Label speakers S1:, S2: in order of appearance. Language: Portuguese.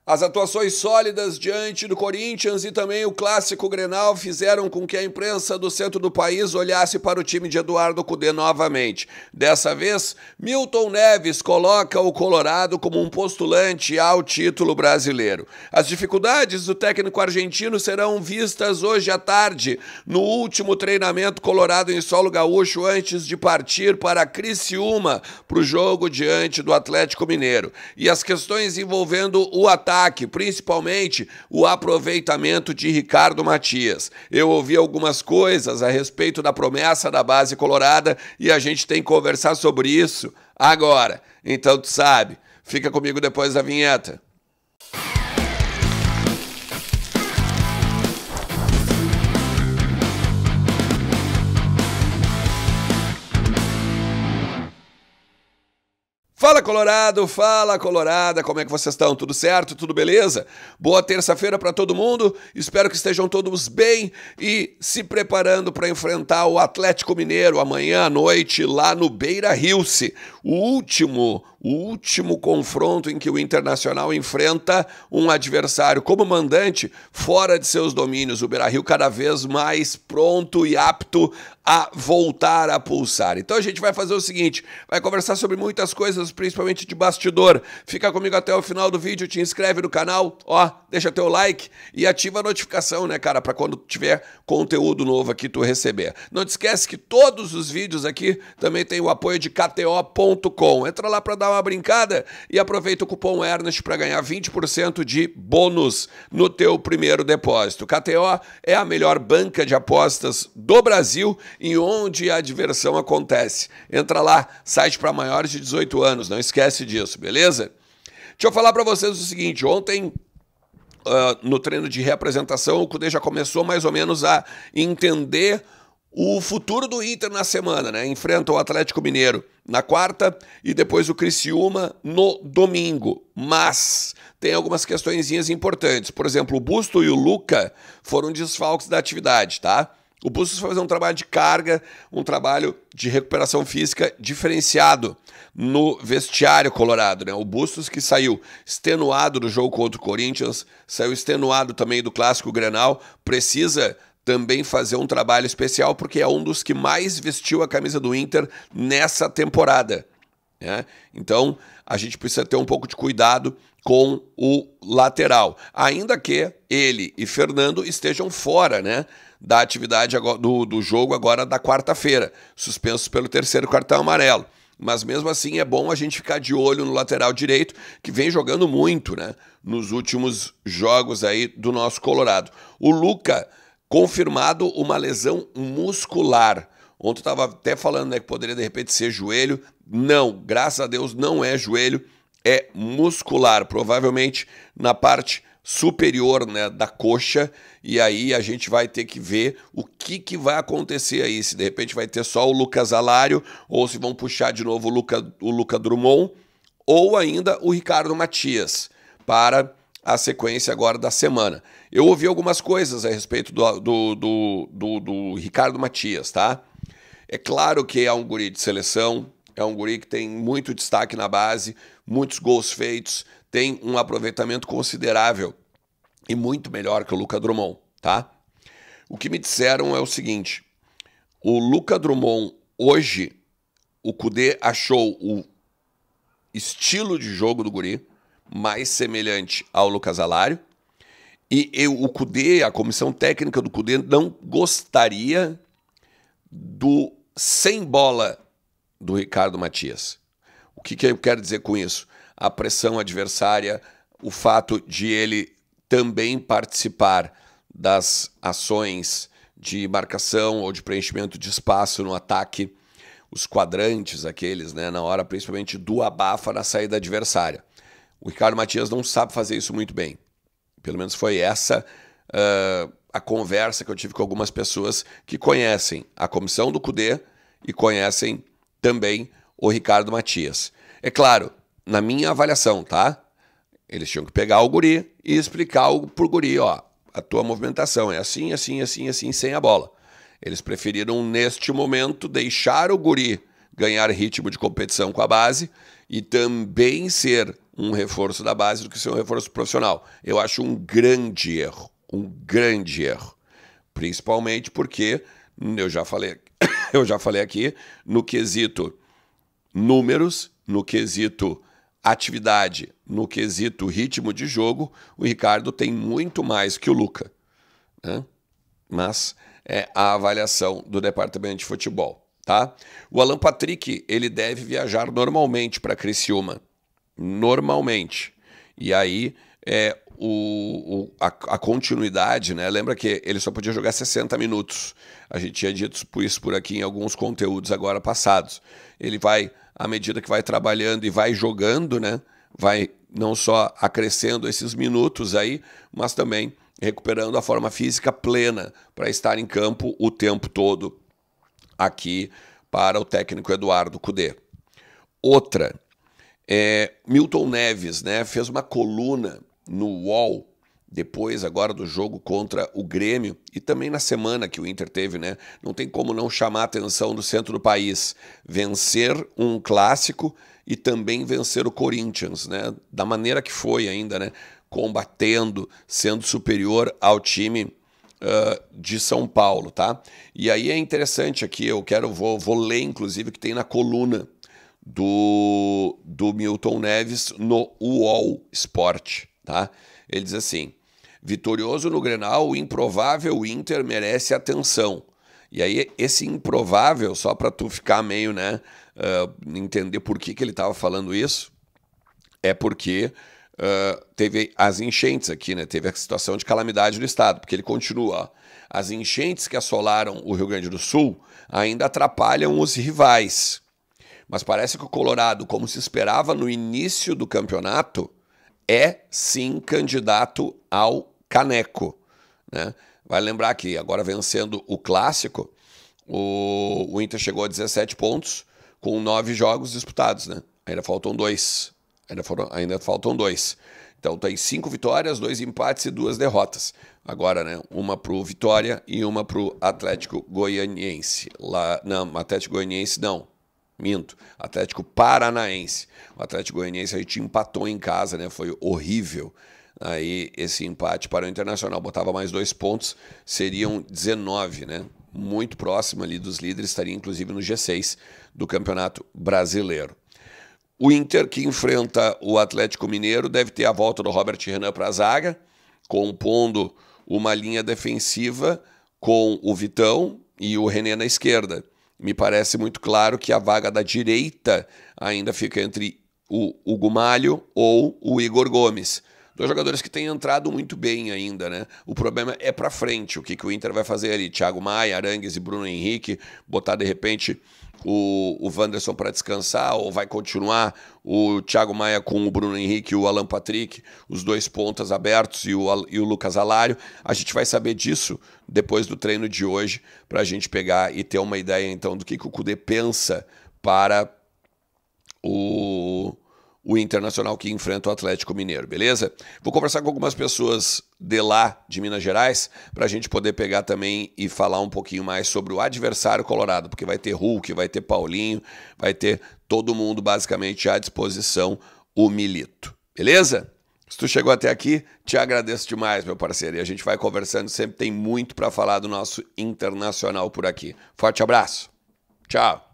S1: As atuações sólidas diante do Corinthians e também o clássico Grenal fizeram com que a imprensa do centro do país olhasse para o time de Eduardo Cudê novamente. Dessa vez, Milton Neves coloca o Colorado como um postulante ao título brasileiro. As dificuldades do técnico argentino serão vistas hoje à tarde, no último treinamento colorado em solo gaúcho, antes de partir para Criciúma, para o jogo diante do Atlético Mineiro. E as questões envolvendo o ataque, principalmente o aproveitamento de Ricardo Matias. Eu ouvi algumas coisas a respeito da promessa da base colorada e a gente tem que conversar sobre isso agora. Então tu sabe, fica comigo depois da vinheta. Fala Colorado, fala Colorada, como é que vocês estão? Tudo certo? Tudo beleza? Boa terça-feira para todo mundo, espero que estejam todos bem e se preparando para enfrentar o Atlético Mineiro amanhã à noite lá no Beira-Rio-se, o último confronto em que o Internacional enfrenta um adversário como mandante fora de seus domínios, o Beira-Rio cada vez mais pronto e apto a voltar a pulsar. Então a gente vai fazer o seguinte, vai conversar sobre muitas coisas, principalmente de bastidor. Fica comigo até o final do vídeo, te inscreve no canal, ó, deixa teu like e ativa a notificação, né, cara, para quando tiver conteúdo novo aqui tu receber. Não te esquece que todos os vídeos aqui também tem o apoio de KTO.com. Entra lá para dar uma brincada e aproveita o cupom Ernest para ganhar 20% de bônus no teu primeiro depósito. KTO é a melhor banca de apostas do Brasil e onde a diversão acontece. Entra lá, site para maiores de 18 anos, não esquece disso, beleza? Deixa eu falar para vocês o seguinte, ontem no treino de reapresentação o Cudê já começou mais ou menos a entender o futuro do Inter na semana, né? Enfrenta o Atlético Mineiro na quarta e depois o Criciúma no domingo. Mas tem algumas questõezinhas importantes. Por exemplo, o Busto e o Luca foram desfalques da atividade, tá? O Bustos foi fazer um trabalho de carga, um trabalho de recuperação física diferenciado no vestiário colorado, né? O Bustos que saiu extenuado do jogo contra o Corinthians, saiu extenuado também do clássico Grenal, precisa também fazer um trabalho especial porque é um dos que mais vestiu a camisa do Inter nessa temporada, né? Então a gente precisa ter um pouco de cuidado com o lateral, ainda que ele e Fernando estejam fora, né, da atividade do jogo agora da quarta-feira, suspensos pelo terceiro cartão amarelo. Mas mesmo assim é bom a gente ficar de olho no lateral direito, que vem jogando muito, né, nos últimos jogos aí do nosso Colorado. O Luca, confirmado uma lesão muscular. Ontem eu estava até falando, né, que poderia de repente ser joelho. Não, graças a Deus não é joelho, é muscular, provavelmente na parte superior, né, da coxa, e aí a gente vai ter que ver o que vai acontecer aí, se de repente vai ter só o Lucas Alário, ou se vão puxar de novo o Luca Drummond, ou ainda o Ricardo Matias, para a sequência agora da semana. Eu ouvi algumas coisas a respeito do Ricardo Matias, tá? É claro que é um guri de seleção, é um guri que tem muito destaque na base, muitos gols feitos, tem um aproveitamento considerável e muito melhor que o Luca Drummond, tá? O que me disseram é o seguinte, o Luca Drummond hoje, o Cudê achou o estilo de jogo do guri mais semelhante ao Lucas Alário e o Cudê, a comissão técnica do Cudê não gostaria do sem bola do Ricardo Matias. O que eu quero dizer com isso? A pressão adversária, o fato de ele também participar das ações de marcação ou de preenchimento de espaço no ataque, os quadrantes aqueles, né, na hora principalmente do abafa na saída adversária. O Ricardo Matias não sabe fazer isso muito bem. Pelo menos foi essa a conversa que eu tive com algumas pessoas que conhecem a comissão do Cudê e conhecem também o Ricardo Matias. É claro, na minha avaliação, tá? Eles tinham que pegar o guri e explicar pro guri, ó, a tua movimentação é assim, assim, assim, assim, sem a bola. Eles preferiram, neste momento, deixar o guri ganhar ritmo de competição com a base e também ser um reforço da base do que ser um reforço profissional. Eu acho um grande erro, principalmente porque eu já falei aqui no quesito números, no quesito atividade, no quesito ritmo de jogo, o Ricardo tem muito mais que o Luca, né? Mas é a avaliação do departamento de futebol, tá? O Alan Patrick, ele deve viajar normalmente para Criciúma, normalmente. E aí a continuidade, né? Lembra que ele só podia jogar 60 minutos. A gente tinha dito isso por aqui em alguns conteúdos agora passados. Ele vai, à medida que vai trabalhando e vai jogando, né? Vai não só acrescendo esses minutos aí, mas também recuperando a forma física plena para estar em campo o tempo todo aqui para o técnico Eduardo Cudê. Outra, Milton Neves, né, fez uma coluna no UOL depois agora do jogo contra o Grêmio e também na semana que o Inter teve, né? Não tem como não chamar a atenção do centro do país. Vencer um clássico e também vencer o Corinthians, né? Da maneira que foi ainda, né? Combatendo, sendo superior ao time de São Paulo, tá? E aí é interessante aqui, vou ler inclusive que tem na coluna do Milton Neves no UOL Sport, tá? Ele diz assim: vitorioso no Grenal, o improvável Inter merece atenção. E aí esse improvável, só para tu ficar meio, né, entender por que ele estava falando isso, é porque teve as enchentes aqui, né? Teve a situação de calamidade no estado, porque ele continua, ó, as enchentes que assolaram o Rio Grande do Sul ainda atrapalham os rivais. Mas parece que o Colorado, como se esperava no início do campeonato, é sim candidato ao caneco, né? Vai lembrar que agora vencendo o clássico, o Inter chegou a 17 pontos com 9 jogos disputados, né? Ainda faltam 2. Ainda faltam 2. Então tem 5 vitórias, 2 empates e 2 derrotas. Agora, né? Uma pro Vitória e uma pro Atlético Goianiense. Não, Atlético Goianiense não. Minto. Atlético Paranaense. O Atlético Goianiense a gente empatou em casa, né? Foi horrível. Aí esse empate para o Internacional botava mais 2 pontos, seriam 19, né? Muito próximo ali dos líderes, estaria inclusive no G6 do Campeonato Brasileiro. O Inter, que enfrenta o Atlético Mineiro, deve ter a volta do Robert Renan para a zaga, compondo uma linha defensiva com o Vitão e o René na esquerda. Me parece muito claro que a vaga da direita ainda fica entre o Hugo Malho ou o Igor Gomes. 2 jogadores que têm entrado muito bem ainda, né? O problema é para frente. O que o Inter vai fazer ali? Thiago Maia, Arangues e Bruno Henrique, botar de repente o Wanderson para descansar, ou vai continuar o Thiago Maia com o Bruno Henrique e o Alan Patrick, os 2 pontas abertos e o Lucas Alário. A gente vai saber disso depois do treino de hoje, para a gente pegar e ter uma ideia então do que o Cudê pensa para o Internacional que enfrenta o Atlético Mineiro, beleza? Vou conversar com algumas pessoas de lá, de Minas Gerais, para a gente poder pegar também e falar um pouquinho mais sobre o adversário colorado, porque vai ter Hulk, vai ter Paulinho, vai ter todo mundo basicamente à disposição, o Milito, beleza? Se tu chegou até aqui, te agradeço demais, meu parceiro, e a gente vai conversando, sempre tem muito para falar do nosso Internacional por aqui. Forte abraço, tchau!